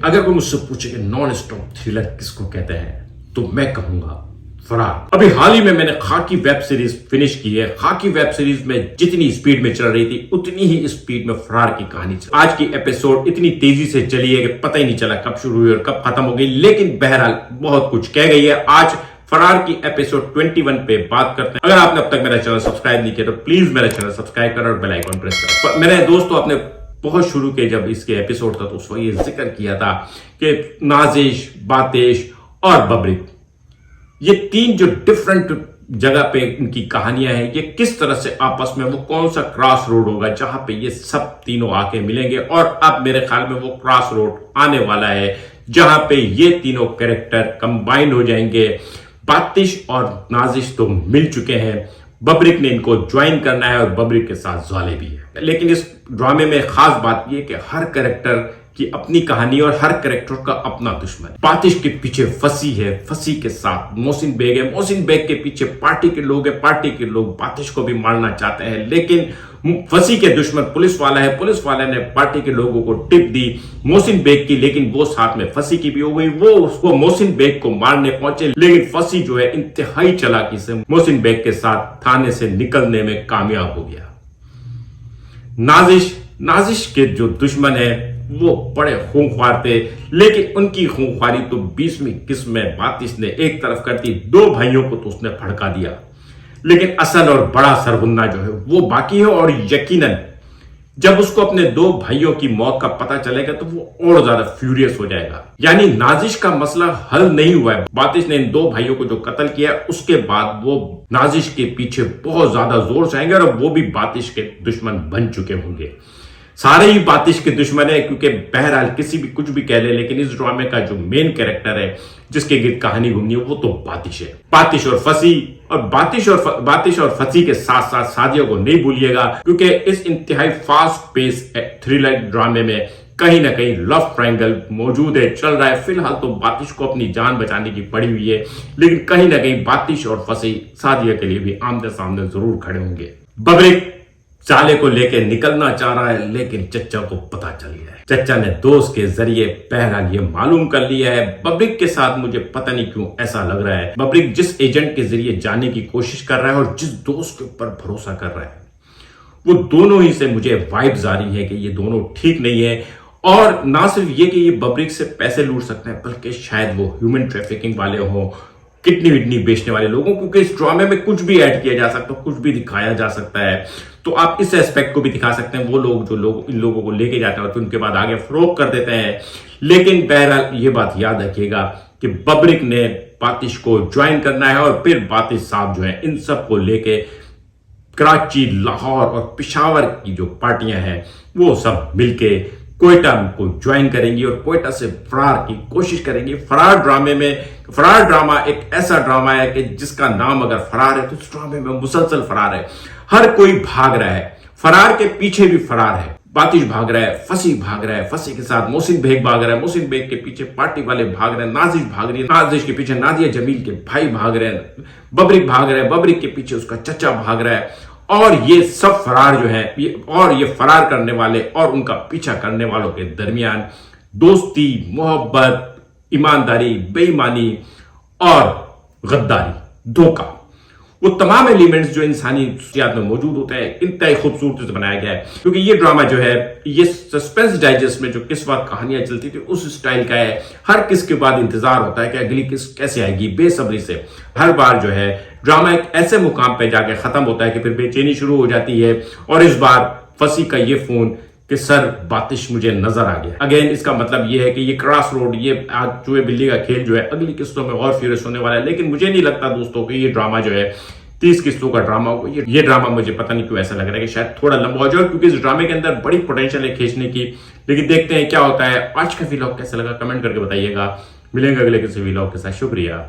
अगर कोई मुझसे पूछे कि नॉन स्टॉप थ्रिलर किसको कहते हैं तो मैं कहूंगा फरार। अभी हाल ही में मैंने खाकी वेब सीरीज फिनिश की है। खाकी वेब सीरीज में जितनी स्पीड में चल रही थी उतनी ही स्पीड में फरार की कहानी चल। आज की एपिसोड इतनी तेजी से चली है कि पता ही नहीं चला कब शुरू हुई और कब खत्म हो गई, लेकिन बहरहाल बहुत कुछ कह गई है। आज फरार की एपिसोड 21 पे बात करते हैं। अगर आपने अब तक मेरा चैनल सब्सक्राइब नहीं किया तो प्लीज मेरा चैनल सब्सक्राइब करें और बेल आइकन प्रेस करें। मेरे दोस्तों, आपने बहुत शुरू के जब इसके एपिसोड था तो उस वक्त ये जिक्र किया था कि नाजिश, बातिश और बबरिक, ये तीन जो डिफरेंट जगह पे इनकी कहानियां हैं, ये किस तरह से आपस में, वो कौन सा क्रॉस रोड होगा जहां पे ये सब तीनों आके मिलेंगे। और अब मेरे ख्याल में वो क्रॉस रोड आने वाला है जहां पे ये तीनों कैरेक्टर कंबाइन हो जाएंगे। बातिश और नाजिश तो मिल चुके हैं, बबरिक ने इनको ज्वाइन करना है और बबरिक के साथ ज्वाले भी है। लेकिन इस ड्रामे में खास बात यह कि हर कैरेक्टर की अपनी कहानी और हर कैरेक्टर का अपना दुश्मन। बातिश के पीछे फसी है, फसी के साथ मोहसिन बेग है, मोहसिन बेग के पीछे पार्टी के लोग हैं, पार्टी के लोग बातिश को भी मारना चाहते हैं। लेकिन फसी के दुश्मन पुलिस वाला है, पुलिस वाले ने पार्टी के लोगों को टिप दी मोहसिन बेग की, लेकिन वो साथ में फसी की भी हो गई। वो उसको मोहसिन बेग को मारने पहुंचे, लेकिन फसी जो है इंतहाई चालाकी से मोहसिन बेग के साथ थाने से निकलने में कामयाब हो गया। नाजिश के जो दुश्मन है वो बड़े खूंखार थे, लेकिन उनकी खूंखारी तो 20वीं किस्म में बातिश ने एक तरफ कर दी। दो भाइयों को तो उसने भड़का दिया, लेकिन असल और बड़ा सरगुन्ना जो है वो बाकी है। और यकीनन जब उसको अपने दो भाइयों की मौत का पता चलेगा तो वो और ज्यादा फ्यूरियस हो जाएगा। यानी नाजिश का मसला हल नहीं हुआ है। बातिश ने इन दो भाइयों को जो कत्ल किया उसके बाद वो नाजिश के पीछे बहुत ज्यादा जोर से आएंगे और वो भी बातिश के दुश्मन बन चुके होंगे। सारे ही बातिश के दुश्मन है, क्योंकि बहरहाल किसी भी कुछ भी कह ले, लेकिन इस ड्रामे का जो मेन कैरेक्टर है जिसके गिर्द कहानी घूमनी है वो तो बातिश है। बातिश और फसी, और बातिश और फसी के साथ साथ सादिया को नहीं भूलिएगा, क्योंकि इस इंतहाई फास्ट पेस थ्रिलर ड्रामे में कहीं ना कहीं लव ट्रायंगल मौजूद है, चल रहा है। फिलहाल तो बातिश को अपनी जान बचाने की पड़ी हुई है, लेकिन कहीं ना कहीं बातिश और फसी सादिया के लिए भी आमने सामने जरूर खड़े होंगे। बबरिक चाले को लेके निकलना चाह रहा है, लेकिन चच्चा को पता चल गया है। चच्चा ने दोस्त के जरिए बहरहाल ये मालूम कर लिया है। बबरिक के साथ मुझे पता नहीं क्यों ऐसा लग रहा है, बबरिक जिस एजेंट के जरिए जाने की कोशिश कर रहा है और जिस दोस्त के ऊपर भरोसा कर रहा है, वो दोनों ही से मुझे वाइब्स आ रही है कि ये दोनों ठीक नहीं है। और ना सिर्फ ये कि ये बबरिक से पैसे लूट सकते हैं, बल्कि शायद वो ह्यूमन ट्रैफिकिंग वाले हों, किडनी विडनी बेचने वाले लोगों, क्योंकि इस ड्रामे में कुछ भी ऐड किया जा सकता है, कुछ भी दिखाया जा सकता है। तो आप इस एस्पेक्ट को भी दिखा सकते हैं। वो लोग जो लोग इन लोगों को लेके जाते हैं और फिर उनके बाद आगे फरोख्त कर देते हैं। लेकिन बहरहाल ये बात याद रखिएगा कि बबरिक ने बातिश को ज्वाइन करना है और फिर बातिश साहब जो है इन सब को लेके कराची, लाहौर और पेशावर की जो पार्टियां हैं वो सब मिलके कोयटा को ज्वाइन करेंगी और कोयटा से फरार की कोशिश करेंगी। फरार ड्रामा एक ऐसा ड्रामा है कि जिसका नाम अगर फरार है तो उस ड्रामे में मुसलसल फरार है। हर कोई भाग रहा है, फरार के पीछे भी फरार है। बातिश भाग रहा है, फसी भाग रहा है, फसी के साथ मोहसिन बेग भाग रहा है, मोहसिन बेग के पीछे पार्टी वाले भाग रहे हैं, नाजिश भाग रही है, नाजिश के पीछे नादिया जमील के भाई भाग रहे हैं, बबरिक भाग रहा है, बबरिक के पीछे उसका चचा भाग रहा है। और ये सब फरार जो है ये फरार करने वाले और उनका पीछा करने वालों के दरमियान दोस्ती, मोहब्बत, ईमानदारी, बेईमानी और गद्दारी, धोखा, वो तमाम एलिमेंट्स जो इंसानी शख्सियत में मौजूद होते हैं इंतहाई खूबसूरती से बनाया गया है। क्योंकि ये ड्रामा जो है ये सस्पेंस डाइजेस्ट में जो किस बार कहानियां चलती थी उस स्टाइल का है। हर किस के बाद इंतजार होता है कि अगली किस कैसे आएगी, बेसब्री से। हर बार जो है ड्रामा एक ऐसे मुकाम पे जाके खत्म होता है कि फिर बेचैनी शुरू हो जाती है। और इस बार फसी का ये फोन कि सर बातिश मुझे नजर आ गया। अगेन इसका मतलब ये है कि ये क्रॉस रोड, ये आज चूहे बिल्ली का खेल जो है अगली किस्तों में और फ्यूरियस होने वाला है। लेकिन मुझे नहीं लगता दोस्तों कि ये ड्रामा जो है 30 किस्तों का ड्रामा होगा। ये ड्रामा मुझे पता नहीं क्यों ऐसा लग रहा है कि शायद थोड़ा लंबा हो जाए, क्योंकि इस ड्रामे के अंदर बड़ी पोटेंशियल है खींचने की। लेकिन देखते हैं क्या होता है। आज का व्लॉग कैसा लगा कमेंट करके बताइएगा। मिलेंगे अगले किसी व्लॉग के साथ। शुक्रिया।